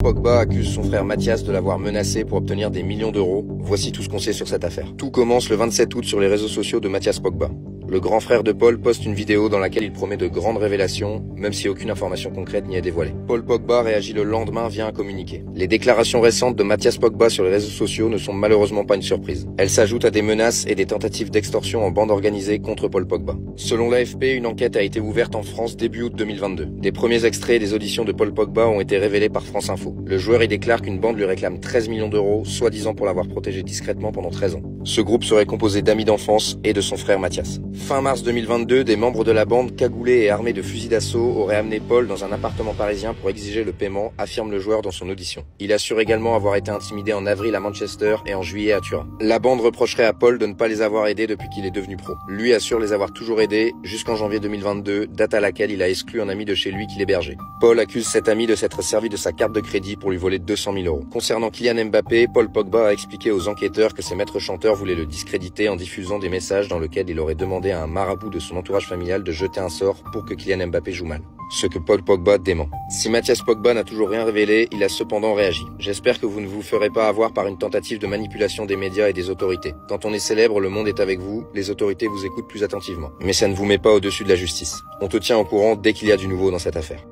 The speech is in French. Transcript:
Pogba accuse son frère Mathias de l'avoir menacé pour obtenir des millions d'euros. Voici tout ce qu'on sait sur cette affaire. Tout commence le 27 août sur les réseaux sociaux de Mathias Pogba. Le grand frère de Paul poste une vidéo dans laquelle il promet de grandes révélations, même si aucune information concrète n'y est dévoilée. Paul Pogba réagit le lendemain via un communiqué. Les déclarations récentes de Mathias Pogba sur les réseaux sociaux ne sont malheureusement pas une surprise. Elles s'ajoutent à des menaces et des tentatives d'extorsion en bande organisée contre Paul Pogba. Selon l'AFP, une enquête a été ouverte en France début août 2022. Des premiers extraits des auditions de Paul Pogba ont été révélés par France Info. Le joueur y déclare qu'une bande lui réclame 13 millions d'euros, soi-disant pour l'avoir protégé discrètement pendant 13 ans. Ce groupe serait composé d'amis d'enfance et de son frère Mathias. Fin mars 2022, des membres de la bande, cagoulés et armés de fusils d'assaut, auraient amené Paul dans un appartement parisien pour exiger le paiement, affirme le joueur dans son audition. Il assure également avoir été intimidé en avril à Manchester et en juillet à Turin. La bande reprocherait à Paul de ne pas les avoir aidés depuis qu'il est devenu pro. Lui assure les avoir toujours aidés jusqu'en janvier 2022, date à laquelle il a exclu un ami de chez lui qui l'hébergeait. Paul accuse cet ami de s'être servi de sa carte de crédit pour lui voler 200 000 euros. Concernant Kylian Mbappé, Paul Pogba a expliqué aux enquêteurs que ses maîtres chanteurs voulaient le discréditer en diffusant des messages dans lesquels il aurait demandé à un marabout de son entourage familial de jeter un sort pour que Kylian Mbappé joue mal. Ce que Paul Pogba dément. Si Mathias Pogba n'a toujours rien révélé, il a cependant réagi. J'espère que vous ne vous ferez pas avoir par une tentative de manipulation des médias et des autorités. Quand on est célèbre, le monde est avec vous, les autorités vous écoutent plus attentivement. Mais ça ne vous met pas au-dessus de la justice. On te tient au courant dès qu'il y a du nouveau dans cette affaire.